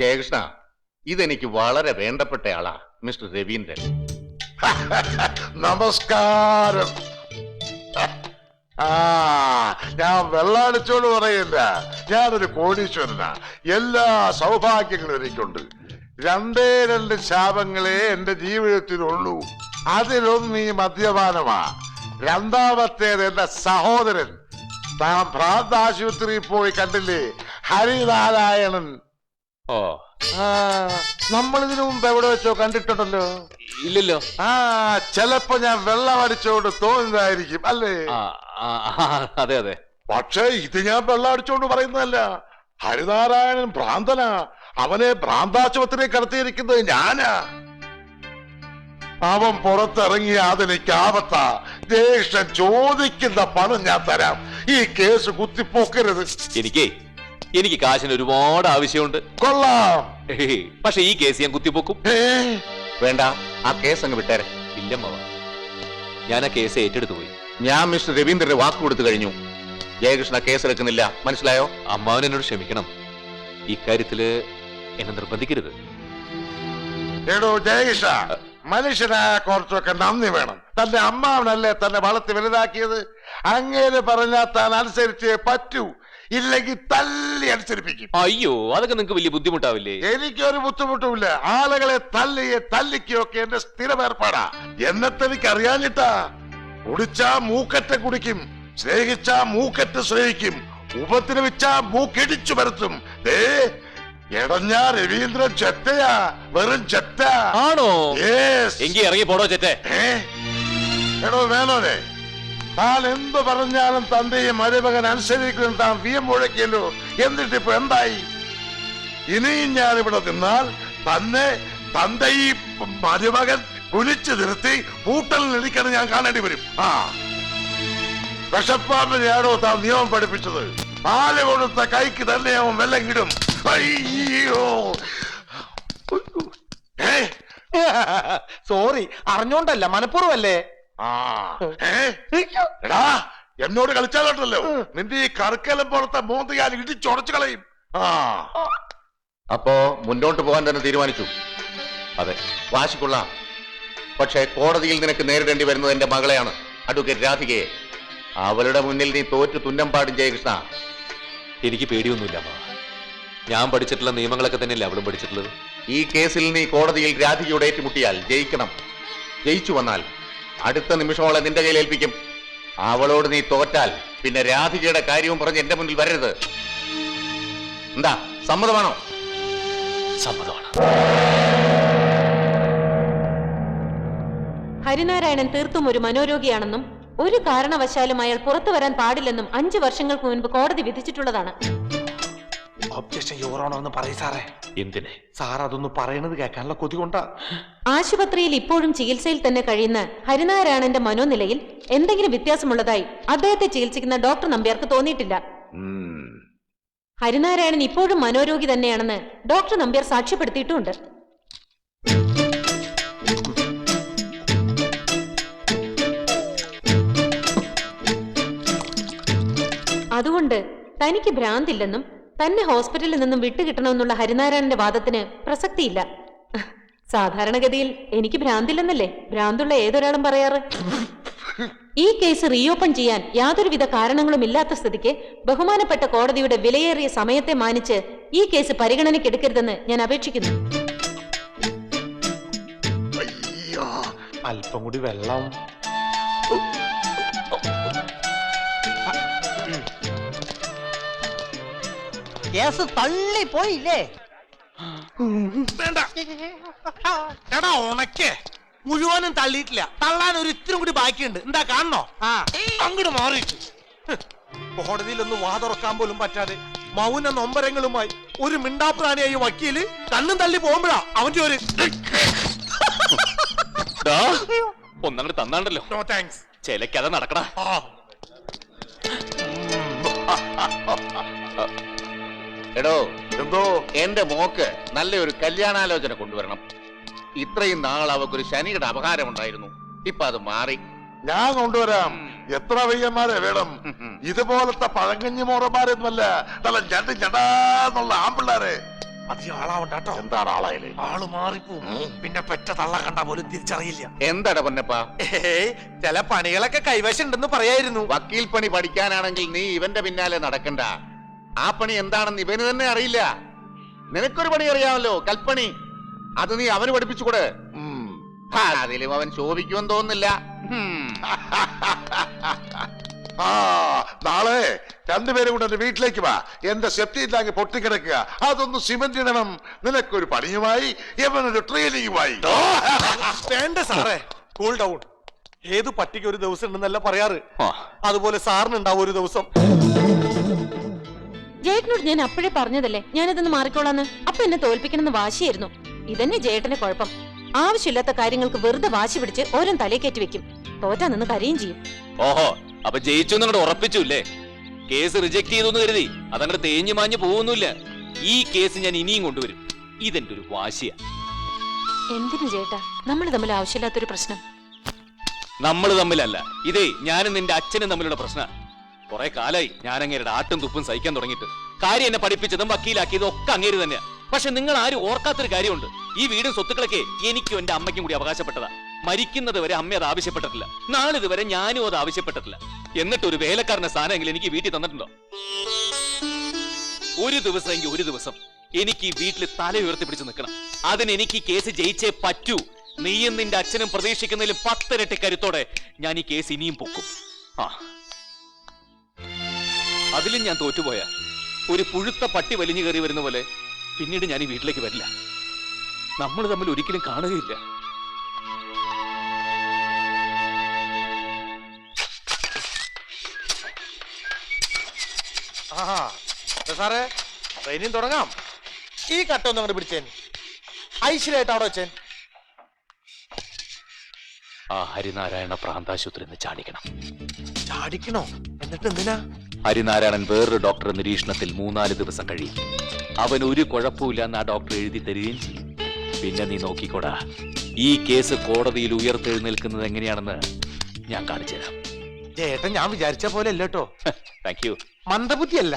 ജയകൃഷ്ണ, ഇതെനിക്ക് വളരെ വേണ്ടപ്പെട്ടയാളാ, മിസ്റ്റർ രവീന്ദ്രൻ. നമസ്കാരം. ഞാൻ വെള്ളാടിച്ചോട് പറയില്ല, ഞാനൊരു കോടീശ്വരനാ. എല്ലാ സൗഭാഗ്യങ്ങളും എനിക്കുണ്ട്. രണ്ട് ശാപങ്ങളെ എന്റെ ജീവിതത്തിലുള്ളൂ. അതിലൊന്ന് ഈ മദ്യപാനമാ. രണ്ടാമത്തേത് എന്റെ സഹോദരൻ. താൻ ഭ്രാന്താശുപത്രിയിൽ പോയി കണ്ടില്ലേ, ഹരിനാരായണൻ. ഓ, നമ്മൾ ഇതിനു മുമ്പ് എവിടെ വെച്ചോ കണ്ടിട്ടുണ്ടല്ലോ? ഇല്ലല്ലോ. ചിലപ്പോ ഞാൻ വെള്ളം അടിച്ചോണ്ട് തോന്നുന്നതായിരിക്കും അല്ലേ? അതെ അതെ. പക്ഷേ ഇത് ഞാൻ വെള്ളം അടിച്ചോണ്ട് പറയുന്നതല്ല. ഹരിനാരായണൻ ഭ്രാന്തനാ. അവനെ ഭ്രാന്താശുപത്രി കടത്തിയിരിക്കുന്നത് ഞാനാ. അവൻ പുറത്തിറങ്ങിയ അതെനിക്ക് ആപത്താ. ജ്യേഷ്ഠൻ ചോദിക്കുന്ന പണം ഞാൻ തരാം. ഈ കേസ് കുത്തിപ്പോക്കരുത്. എനിക്ക് കാശിന് ഒരുപാട് ആവശ്യമുണ്ട്. കൊള്ളാം. പക്ഷെ ഈ കേസ് ഞാൻ കുത്തിപ്പോക്കും. വേണ്ട, ആ കേസ് അങ്ങ് വിട്ടേരെ. ഇല്ലമ്മ, ഞാൻ ആ കേസ് ഏറ്റെടുത്തു പോയി. ഞാൻ മിസ്റ്റർ രവീന്ദ്രന് വാക്ക് കൊടുത്തു കഴിഞ്ഞു. ജയകൃഷ്ണ കേസെടുക്കുന്നില്ല, മനസ്സിലായോ? അമ്മാവൻ എന്നോട് ക്ഷമിക്കണം. ഇക്കാര്യത്തില് എന്നെ നിർബന്ധിക്കരുത്. എടോ ജയകൃഷ്ണ, മനുഷ്യനായ കുറച്ചൊക്കെ നന്ദി വേണം. തന്റെ അമ്മാവനല്ലേ തന്നെ വളർത്തി വലുതാക്കിയത്. അങ്ങേര് പറഞ്ഞാൽ താൻ അനുസരിച്ചേ പറ്റൂ. ഇല്ലെങ്കിൽ തല്ലി അനുസരിപ്പിക്കും. അയ്യോ, അതൊക്കെ നിങ്ങൾക്ക് വലിയ ബുദ്ധിമുട്ടാവില്ലേ? എനിക്കൊരു ബുദ്ധിമുട്ടുമില്ല. ആളുകളെ തല്ലിയൊക്കെ എന്റെ സ്ഥിരം ഏർപ്പാടാ. എന്നത്തെ എനിക്ക് അറിയാഞ്ഞിട്ടാ. കുടിച്ചാ മൂക്കറ്റ കുടിക്കും, സ്നേഹിച്ചാ മൂക്കറ്റ് സ്നേഹിക്കും, ഉപദ്രവിച്ചാ മൂക്കിടിച്ചു വരുത്തും. എടഞ്ഞാ രവീന്ദ്രൻ ചെറ്റയാ, വെറും ചെറ്റ. ആണോ? എങ്കിൽ ഇറങ്ങി പോടോ ചെറ്റേ. എടോ വേണോനെ, താൻ എന്ത് പറഞ്ഞാലും തന്റെയും മരുമകൻ അനുസരിക്കും താൻ വീം മുഴക്കിയല്ലോ. എന്നിട്ടിപ്പോ എന്തായി? ഇനിയും ഞാനിവിടെ നിന്നാൽ തന്നെ തന്റെ ഈ മരുമകൻ കുലിച്ചു നിർത്തി പൂട്ടലിനിരിക്കണം ഞാൻ കാണേണ്ടി വരും. വിഷപ്പാമ്പിനെയാണോ താൻ നിയമം പഠിപ്പിച്ചത്? പാല് കൊടുത്ത കൈക്ക് തന്നെ അവൻ വെള്ളം കിടും. അയ്യോ, സോറി, അറിഞ്ഞോണ്ടല്ല, മനഃപൂർവ്വല്ലേ. എടാ, എന്നോട് കളിച്ചാലോട്ടല്ലോ. നിന്റെ ഈ കറുക്കലം പോലത്തെ മോന്ത് ഞാൻ ഇടിച്ചുടച്ചു കളയും. അപ്പോ മുന്നോട്ട് പോകാൻ തന്നെ തീരുമാനിച്ചു? അതെ. വാശിക്കൊള്ളാം. പക്ഷേ കോടതിയിൽ നിനക്ക് നേരിടേണ്ടി വരുന്നത് എന്റെ മകളെയാണ്, അഡ്വക്കേറ്റ് രാധികയെ. അവളുടെ മുന്നിൽ നീ തോറ്റു തുന്നം പാടും ജയകൃഷ്ണ. എനിക്ക് പേടിയൊന്നുമില്ല അമ്മ. ഞാൻ പഠിച്ചിട്ടുള്ള നിയമങ്ങളൊക്കെ തന്നെയല്ലേ അവളും പഠിച്ചിട്ടുള്ളത്. ഈ കേസിൽ നീ കോടതിയിൽ രാധികയോട് ഏറ്റുമുട്ടിയാൽ ജയിക്കണം. ജയിച്ചു വന്നാൽ അടുത്ത നിമിഷം അവളെ നിന്റെ കയ്യിൽ ഏൽപ്പിക്കും. അവളോട് നീ തോറ്റാൽ പിന്നെ രാധികയുടെ കാര്യവും പറഞ്ഞ് എന്റെ മുന്നിൽ വരരുത്. എന്താ, സമ്മതമാണോ? സമ്മതമാണ്. ഹരിനാരായണൻ തീർത്തും ഒരു മനോരോഗിയാണെന്നും ഒരു കാരണവശാലും അയാൾ പുറത്തു വരാൻ പാടില്ലെന്നും 5 വർഷങ്ങൾക്ക് മുൻപ് കോടതി വിധിച്ചിട്ടുള്ളതാണ്. ഒബ്ജക്ഷൻ യുവർ ഓണർ പറയ് സാറേ. എന്തിനെ? സാർ അതൊന്ന് പറയണത് കേൾക്കാനുള്ള കൊതി കൊണ്ടാ. ആശുപത്രിയിൽ ഇപ്പോഴും ചികിത്സയിൽ തന്നെ കഴിയുന്ന ഹരിനാരായണന്റെ മനോനിലയിൽ എന്തെങ്കിലും വ്യത്യാസമുള്ളതായി അദ്ദേഹത്തെ ചികിത്സിക്കുന്ന ഡോക്ടർ നമ്പ്യാർക്ക് തോന്നിയിട്ടില്ല. ഹരിനാരായണൻ ഇപ്പോഴും മനോരോഗി തന്നെയാണെന്ന് ഡോക്ടർ നമ്പ്യാർ സാക്ഷ്യപ്പെടുത്തിയിട്ടുമുണ്ട്. അതുകൊണ്ട് തനിക്ക് ഭ്രാന്തില്ലെന്നും തന്നെ ഹോസ്പിറ്റലിൽ നിന്നും വിട്ടുകിട്ടണമെന്നുള്ള ഹരിനാരായണന്റെ വാദത്തിന് പ്രസക്തിയില്ല. സാധാരണഗതിയിൽ എനിക്ക് ഭ്രാന്തില്ലെന്നല്ലേ ഭ്രാന്തുള്ള ഏതൊരാളും പറയാറ്. ഈ കേസ് റീഓപ്പൺ ചെയ്യാൻ യാതൊരുവിധ കാരണങ്ങളും ഇല്ലാത്ത സ്ഥിതിക്ക് ബഹുമാനപ്പെട്ട കോടതിയുടെ വിലയേറിയ സമയത്തെ മാനിച്ച് ഈ കേസ് പരിഗണനയ്ക്കെടുക്കരുതെന്ന് ഞാൻ അപേക്ഷിക്കുന്നു. അല്പം കൂടി വെള്ളം. കേസ് തള്ളി പോയില്ലേ? എടാ ഉണക്കേ, മുഴുവനും തള്ളിയിട്ടില്ല. തള്ളാൻ ഒരു ഇത്തിരി കൂടി ബാക്കിയുണ്ട്. എന്താ കാണണോ? അങ്ങോട്ട് മാറിയിട്ട് കോടതിയിലൊന്ന് വാതുറക്കാൻ പോലും പറ്റാതെ മൗന നൊമ്പരങ്ങളുമായി ഒരു മിണ്ടാപ്രാണിയായി വക്കീല് കണ്ണും തള്ളി പോകുമ്പോഴാ അവന്റെ ഒരു ഒന്നങ്ങോട്ട് തന്നാണ്ടല്ലോ. No thanks. ചിലക്കഥ നടക്കടാ. എടോ, എന്തോ എന്റെ മോക്ക് നല്ലൊരു കല്യാണാലോചന കൊണ്ടുവരണം. ഇത്രയും നാൾ അവക്കൊരു ശനിയുടെ അപകാരം ഉണ്ടായിരുന്നു. ഇപ്പൊ അത് മാറി. ഞാൻ കൊണ്ടുവരാം. എത്ര വയ്യന്മാരെ വേണം? ഇതുപോലത്തെ പഴങ്കഞ്ഞി മോറന്മാരൊന്നുമല്ല, നല്ല ഞടാന്നുള്ള ആമ്പിള്ളാരെ. അധികം ആളാവണ്ടാട്ടോ. എന്താണ് ആളായാല്? ആള് മാറിപ്പോവും. പിന്നെ പെറ്റ തള്ള കണ്ടാ പോലും തിരിച്ചറിയില്ല. എന്താടാ പൊന്നപ്പ? ഏയ്, ചില പണികളൊക്കെ കൈവശം ഉണ്ടെന്ന് പറയായിരുന്നു. വക്കീൽ പണി പഠിക്കാനാണെങ്കിൽ നീ ഇവന്റെ പിന്നാലെ നടക്കണ്ട. ആ പണി എന്താണെന്ന് ഇവന് തന്നെ അറിയില്ല. നിനക്കൊരു പണി അറിയാമല്ലോ, കൽപ്പണി. അത് നീ അവന് പഠിപ്പിച്ചുകൂടെ. അതിലും അവൻ ശോഭിക്കുമെന്ന് തോന്നുന്നില്ല. ആ നാളെ രണ്ടുപേരും കൂടെ എന്റെ വീട്ടിലേക്ക് വാ. എന്റെ സെപ്റ്റി ടാങ്ക് പൊട്ടിക്കിടക്കുക, അതൊന്ന് സിമന്റ് ഇടണം. നിനക്കൊരു പണിയുമായി, ഇവനൊരു ട്രെയിനിങ്ങുമായി. വേണ്ട സാറേ, കൂൾ ഡൗൺ. ഏത് പട്ടിക്ക് ഒരു ദിവസം ഉണ്ടെന്നല്ല പറയാറ്. അതുപോലെ സാറിനുണ്ടാവും ഒരു ദിവസം. ജേട്ടനോട് ഞാൻ അപ്പോഴേ പറഞ്ഞതല്ലേ ഞാനിതൊന്ന് മാറിക്കോളാന്ന്. അപ്പൊ എന്നെ തോൽപ്പിക്കണമെന്ന് വാശിയായിരുന്നു. ഇതന്നെ ജേട്ടന്റെ കുഴപ്പം. ആവശ്യമില്ലാത്ത കാര്യങ്ങൾക്ക് വെറുതെ വാശി പിടിച്ച് ഓരോ തലയേക്കറ്റി വെക്കും. തോറ്റാ നിന്ന് കരയും ചെയ്യും. ഓഹോ, അപ്പൊ ജയിച്ചു എന്നങ്ങോട്ട് ഉറപ്പിച്ചുല്ലേ? കേസ് റിജക്ട് ചെയ്തു കരുതി അതങ്ങോട്ട് തേഞ്ഞു മാഞ്ഞു പോകുന്നില്ല. ഈ കേസ് ഞാൻ ഇനിയും കൊണ്ടുവരും. ഇതെന്റെ ഒരു വാശിയാ. എന്തിനു ചേട്ടാ നമ്മൾ തമ്മിൽ ആവശ്യമില്ലാത്തൊരു പ്രശ്നം? നമ്മൾ തമ്മിലല്ല, ഇതേ ഞാനും നിന്റെ അച്ഛനും തമ്മിലുള്ള പ്രശ്ന. കുറെ കാലായി ഞാൻ അങ്ങേരുടെ ആട്ടും തുപ്പും സഹിക്കാൻ തുടങ്ങിയിട്ട്. കാര്യം എന്നെ പഠിപ്പിച്ചതും വക്കീലാക്കിയതും ഒക്കെ അങ്ങേര് തന്നെയാ. പക്ഷെ നിങ്ങൾ ആരും ഓർക്കാത്തൊരു കാര്യമുണ്ട്. ഈ വീടും സ്വത്തുക്കളൊക്കെ എനിക്കും എന്റെ അമ്മയ്ക്കും കൂടി അവകാശപ്പെട്ടതാ. മരിക്കുന്നത് വരെ അമ്മ അത് ആവശ്യപ്പെട്ടിട്ടില്ല. നാളിതുവരെ ഞാനും അത് ആവശ്യപ്പെട്ടിട്ടില്ല. എന്നിട്ട് ഒരു വേലക്കാരന്റെ സ്ഥാനമെങ്കിലും എനിക്ക് വീട്ടിൽ തന്നിട്ടുണ്ടോ? ഒരു ദിവസം എനിക്ക് ഈ വീട്ടിൽ തല ഉയർത്തിപ്പിടിച്ച് നിൽക്കണം. അതിന് എനിക്ക് ഈ കേസ് ജയിച്ചേ പറ്റൂ. നീയും നിന്റെ അച്ഛനും പ്രതീക്ഷിക്കുന്നതിലും 10 ഇരട്ടി കരുത്തോടെ ഞാൻ ഈ കേസ് ഇനിയും പൊക്കും. അതിലും ഞാൻ തോറ്റുപോയ ഒരു പുഴുത്ത പട്ടി വലിഞ്ഞു കയറി വരുന്ന പോലെ പിന്നീട് ഞാൻ ഈ വീട്ടിലേക്ക് വരില്ല. നമ്മൾ തമ്മിൽ ഒരിക്കലും കാണുകയില്ല. സാറേ, ട്രെയിനിങ് തുടങ്ങാം. ഈ കട്ടൊന്നും അങ്ങോട്ട് പിടിച്ചേൻ. ഐശ്വര്യമായിട്ട് അവിടെ വെച്ചേൻ. ആ ഹരിനാരായണ പ്രാന്താശുപത്രി ചാടിക്കണം. ചാടിക്കണോ? എന്നിട്ട് എന്തിനാ? ഹരിനാരായണൻ വേറൊരു ഡോക്ടറുടെ നിരീക്ഷണത്തിൽ 3-4 ദിവസം കഴിയും. അവൻ ഒരു കുഴപ്പമില്ലെന്ന് ആ ഡോക്ടർ എഴുതി തരികയും ചെയ്യും. പിന്നെ നീ നോക്കിക്കോടാ, ഈ കേസ് കോടതിയിൽ ഉയർത്തെഴുന്നേൽക്കുന്നത് എങ്ങനെയാണെന്ന് ഞാൻ കാണിച്ചു തരാം. ചേട്ടൻ ഞാൻ വിചാരിച്ച പോലെ അല്ല കേട്ടോ. Thank you. മന്ദബുദ്ധിയല്ല.